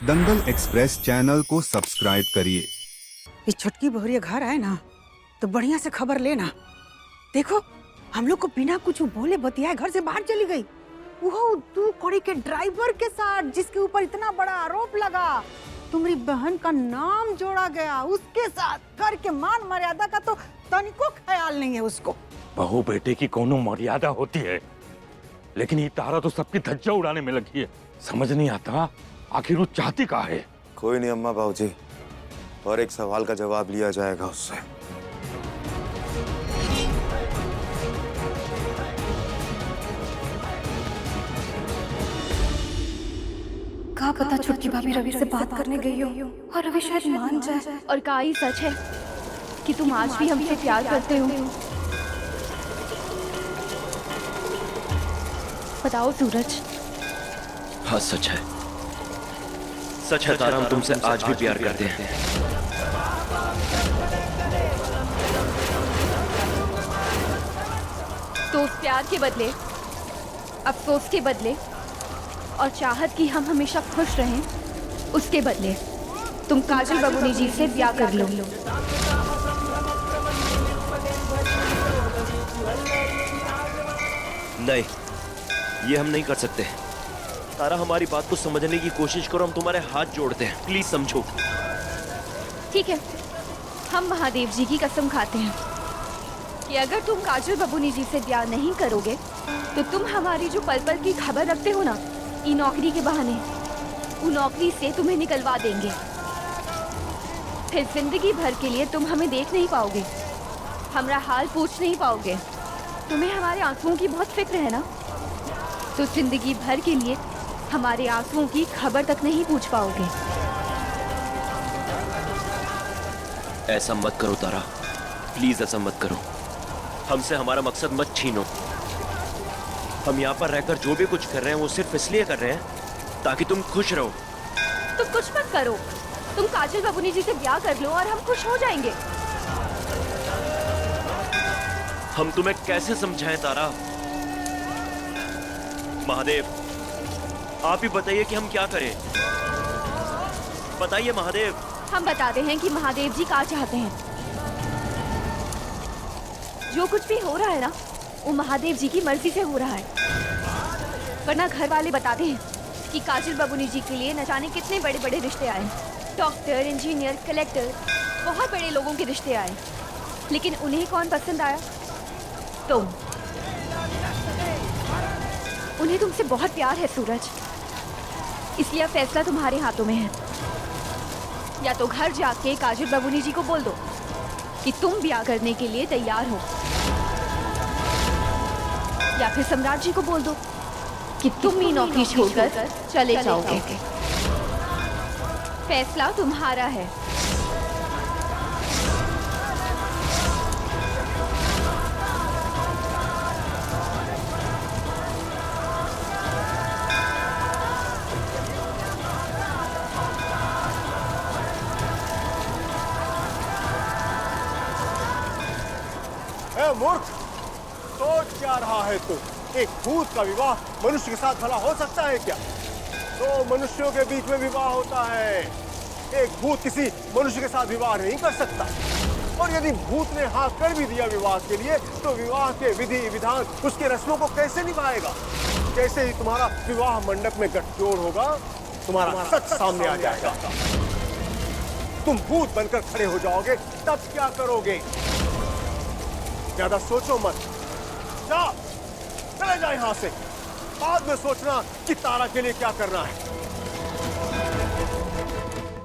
दंगल express channel को subscribe करिए। ये छुटकी बहुरिया घर आए ना तो बढ़िया से खबर लेना। देखो हम लोग को बिना कुछ बोले बतियाए घर से बाहर चली गई, वो तू कड़ी के ड्राइवर के साथ जिसके ऊपर इतना बड़ा आरोप लगा। तुम्हारी बहन का नाम जोड़ा गया उसके साथ। घर के मान मर्यादा का तो तनिको ख्याल नहीं है उसको। बहू बेटे की कोनो मर्यादा होती है, लेकिन ये तारा तो सबकी धज्जा उड़ाने में लगी है। समझ नहीं आता आखिर वो चाहती क्या है। कोई नहीं अम्मा बाबूजी, और एक सवाल का जवाब लिया जाएगा उससे। क्या पता छुटकी भाभी रवि से बात करने गई हो और रवि शायद मान जाए। और क्या ही सच है कि तुम आज भी हमसे प्यार करते हो? बताओ सूरज। हाँ सच है, सच है तारा, हम तुमसे आज भी प्यार करते हैं। तो उस प्यार के बदले, अफसोस के बदले और चाहत कि हम हमेशा खुश रहें, उसके बदले तुम काजल बबूनी जी से ब्याह कर लो। नहीं, ये हम नहीं कर सकते। तारा हमारी बात को समझने की कोशिश करो, हम तुम्हारे हाथ जोड़ते हैं, प्लीज समझो। ठीक है, हम महादेव जी की कसम खाते हैं कि अगर तुम काजल बबूनी जी से ब्याह नहीं करोगे तो तुम हमारी जो पल पल की खबर रखते हो ना, ई नौकरी के बहाने, वो नौकरी से तुम्हें निकलवा देंगे। फिर जिंदगी भर के लिए तुम हमें देख नहीं पाओगे, हमारा हाल पूछ नहीं पाओगे। तुम्हें हमारे आंसुओं की बहुत फिक्र है ना, तो जिंदगी भर के लिए हमारे आंसुओं की खबर तक नहीं पूछ पाओगे। ऐसा मत करो तारा, प्लीज ऐसा मत करो। हमसे हमारा मकसद मत छीनो। हम यहाँ पर रहकर जो भी कुछ कर रहे हैं वो सिर्फ इसलिए कर रहे हैं ताकि तुम खुश रहो। तुम कुछ मत करो, तुम काजल बबूनी जी से ब्याह कर लो और हम खुश हो जाएंगे। हम तुम्हें कैसे समझाएं तारा? महादेव, आप ही बताइए कि हम क्या करें। बताइए महादेव। हम बताते हैं कि महादेव जी क्या चाहते हैं। जो कुछ भी हो रहा है ना, वो महादेव जी की मर्जी से हो रहा है। वरना घर वाले बताते हैं कि काजल बबूनी जी के लिए न जाने कितने बड़े बड़े रिश्ते आए। डॉक्टर, इंजीनियर, कलेक्टर, बहुत बड़े लोगों के रिश्ते आए, लेकिन उन्हें कौन पसंद आया? तुम। उन्हें तुमसे बहुत प्यार है सूरज, इसलिए फैसला तुम्हारे हाथों में है। या तो घर जाके काजल बबूनी जी को बोल दो कि तुम ब्याह करने के लिए तैयार हो, या फिर सम्राट जी को बोल दो कि तुम ही नौकरी छोड़कर चले जाओगे। फैसला तुम्हारा है। मूर्ख, सोच क्या रहा है तू? एक भूत का विवाह मनुष्य के साथ भला हो सकता है क्या? दो मनुष्यों के बीच में विवाह होता है, एक भूत किसी मनुष्य के साथ विवाह नहीं कर सकता। और यदि भूत ने हाँ कर भी दिया विवाह के लिए, तो विवाह के विधि विधान, उसके रस्मों को कैसे निभाएगा? कैसे ही तुम्हारा विवाह मंडप में गठजोड़ होगा, तुम्हारा सच सामने आ जाएगा। तुम भूत बनकर खड़े हो जाओगे, तब क्या करोगे? ज्यादा सोचो मत, जाओ चले जाओ यहाँ से। बाद में सोचना कि तारा के लिए क्या करना है।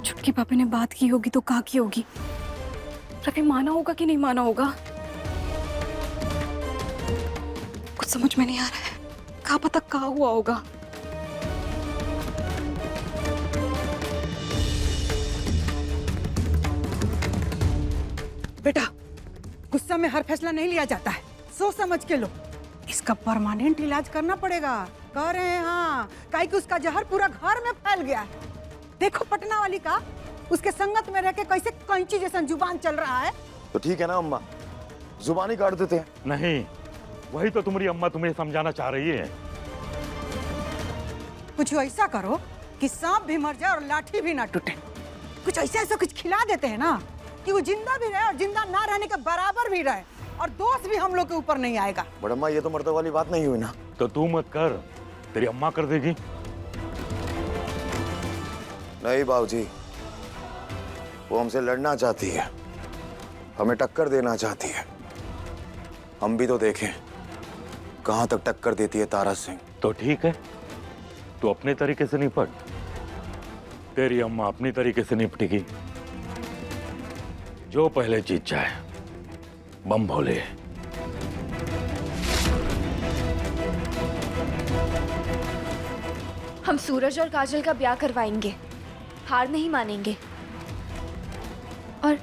छुटकी पापा ने बात की होगी तो क्या की होगी? रवि माना होगा कि नहीं माना होगा? कुछ समझ में नहीं आ रहा है। क्या पता क्या हुआ होगा। बेटा, गुस्सा में हर फैसला नहीं लिया जाता है, सोच समझ के लो। इसका परमानेंट इलाज करना पड़ेगा। कह रहे हैं हाँ, काहे कि उसका जहर पूरा घर में फैल गया है। देखो पटना वाली का, उसके संगत में रह के कैसे कैंची जैसा जुबान चल रहा है। तो ठीक है ना अम्मा, जुबान ही काट देते हैं। नहीं, वही तो तुम्हारी अम्मा तुम्हें समझाना चाह रही है। कुछ ऐसा करो कि सांप भी मर जाए और लाठी भी ना टूटे। कुछ ऐसा ऐसा कुछ खिला देते हैं ना कि वो जिंदा भी रहे और जिंदा ना रहने के बराबर भी रहे, और दोष भी हम लोग के ऊपर नहीं आएगा। बड़म्मा ये तो मर्द वाली बात नहीं हुई ना। तो तू मत कर, तेरी अम्मा कर देगी। नहीं बाबूजी, वो हमसे लड़ना चाहती है, हमें टक्कर देना चाहती है। हम भी तो देखें कहां तक टक्कर देती है तारा सिंह। तो ठीक है, तू अपने तरीके से निपट, तेरी अम्मा अपनी तरीके से निपटेगी। जो पहले जीत जाए बम भोले। हम सूरज और काजल का ब्याह करवाएंगे, हार नहीं मानेंगे। और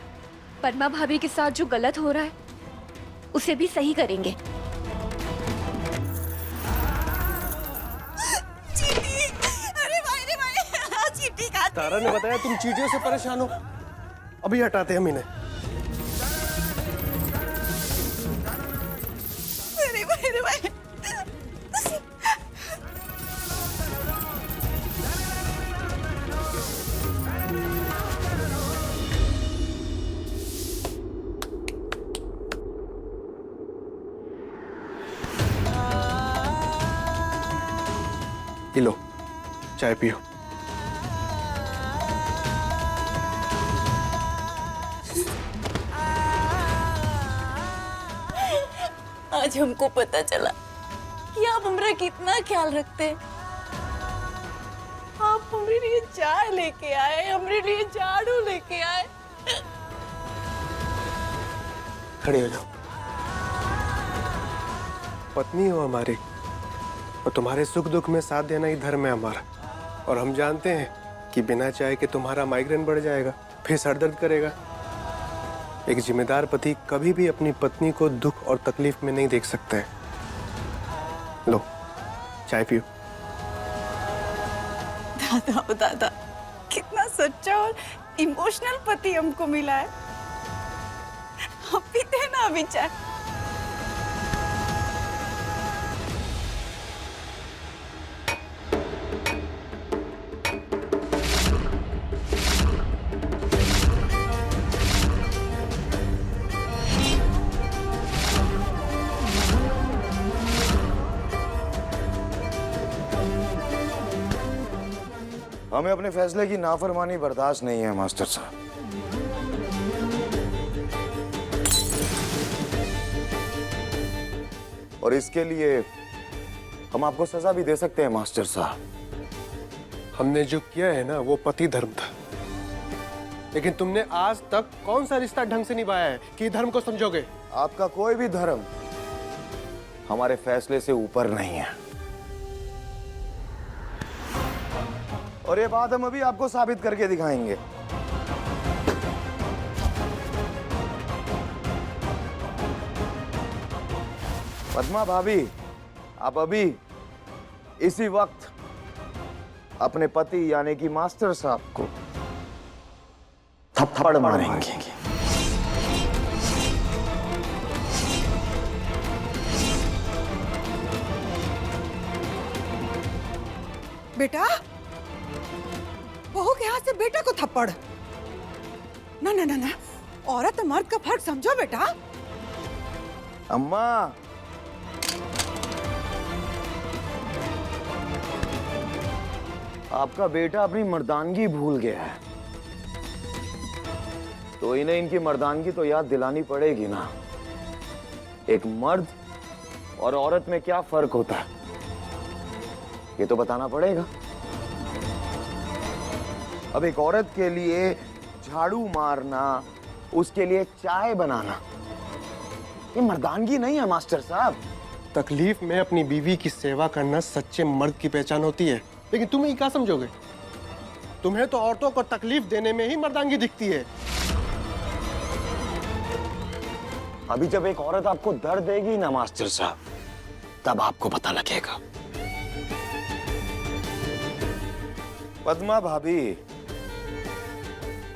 पद्मा भाभी के साथ जो गलत हो रहा है उसे भी सही करेंगे। तारा ने बताया तुम चींटियों से परेशान हो, अभी हटाते हम इन्हें। ये लो चाय पियो। आज हमको पता चला कि आप हमारा कितना ख्याल रखते हैं। आप हमारे लिए चाय लेके आए, हमारे लिए झाड़ू लेके आए। खड़े हो जाओ। पत्नी हो हमारी, और तुम्हारे सुख दुख में साथ देना ही धर्म है हमारा। और हम जानते हैं कि बिना चाय के तुम्हारा माइग्रेन बढ़ जाएगा, फिर सर दर्द करेगा। एक जिम्मेदार पति कभी भी अपनी पत्नी को दुख और तकलीफ में नहीं देख सकता है। लो चाय पियो। दादा ओ दादा, कितना सच्चा और इमोशनल पति हमको मिला है। हम पीते हैं ना अभी चाय। हमें अपने फैसले की नाफरमानी बर्दाश्त नहीं है मास्टर साहब। और इसके लिए हम आपको सजा भी दे सकते हैं मास्टर साहब। हमने जो किया है ना वो पति धर्म था, लेकिन तुमने आज तक कौन सा रिश्ता ढंग से निभाया है कि धर्म को समझोगे? आपका कोई भी धर्म हमारे फैसले से ऊपर नहीं है, और ये बात हम अभी आपको साबित करके दिखाएंगे। पद्मा भाभी, आप अभी इसी वक्त अपने पति यानी कि मास्टर साहब को थप्पड़ मारेंगे। बेटा, बहू के हाथ से बेटा को थप्पड़? ना ना ना ना, औरत और मर्द का फर्क समझो बेटा। अम्मा, आपका बेटा अपनी मर्दानगी भूल गया है, तो इन्हें इनकी मर्दानगी तो याद दिलानी पड़ेगी ना। एक मर्द और औरत में क्या फर्क होता है ये तो बताना पड़ेगा। अब एक औरत के लिए झाड़ू मारना, उसके लिए चाय बनाना, ये मर्दानगी नहीं है मास्टर साहब। तकलीफ में अपनी बीवी की सेवा करना सच्चे मर्द की पहचान होती है, लेकिन तुम ये क्या समझोगे? तुम्हें तो औरतों को तकलीफ देने में ही मर्दानगी दिखती है। अभी जब एक औरत आपको दर्द देगी ना मास्टर साहब, तब आपको पता लगेगा। पद्मा भाभी,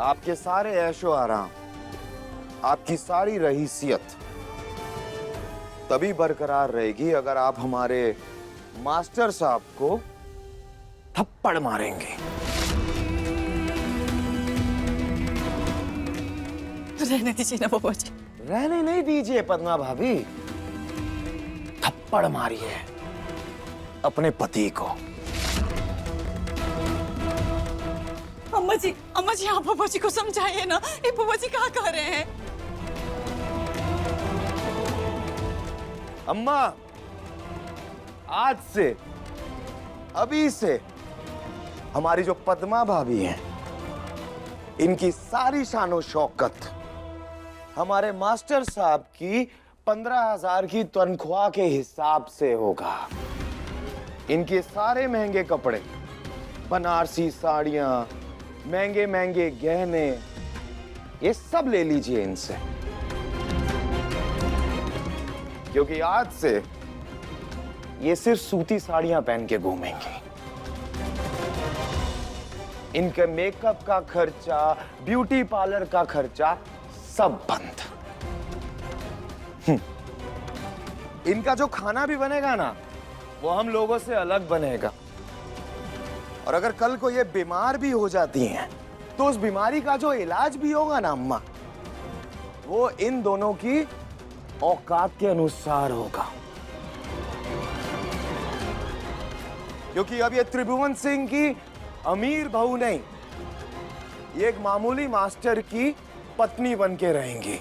आपके सारे ऐशो आराम, आपकी सारी रहीसियत तभी बरकरार रहेगी अगर आप हमारे मास्टर साहब को थप्पड़ मारेंगे। रहने दीजिए ना बाबा जी। रहने नहीं दीजिए पद्मा भाभी, थप्पड़ मारिए अपने पति को। अम्मा जी आप बाबा जी को समझाइए ना, ये बाबा जी क्या कह रहे हैं? अम्मा, आज से, अभी से हमारी जो पद्मा भाभी हैं, इनकी सारी शानो शौकत हमारे मास्टर साहब की 15,000 की तनख्वाह के हिसाब से होगा। इनके सारे महंगे कपड़े, बनारसी साड़ियां, महंगे महंगे गहने, ये सब ले लीजिए इनसे, क्योंकि आज से ये सिर्फ सूती साड़ियां पहन के घूमेंगे। इनके मेकअप का खर्चा, ब्यूटी पार्लर का खर्चा सब बंद। इनका जो खाना भी बनेगा ना, वो हम लोगों से अलग बनेगा। और अगर कल को ये बीमार भी हो जाती हैं, तो उस बीमारी का जो इलाज भी होगा ना अम्मा, वो इन दोनों की औकात के अनुसार होगा। क्योंकि अब ये त्रिभुवन सिंह की अमीर बहू नहीं, ये एक मामूली मास्टर की पत्नी बन के रहेंगी।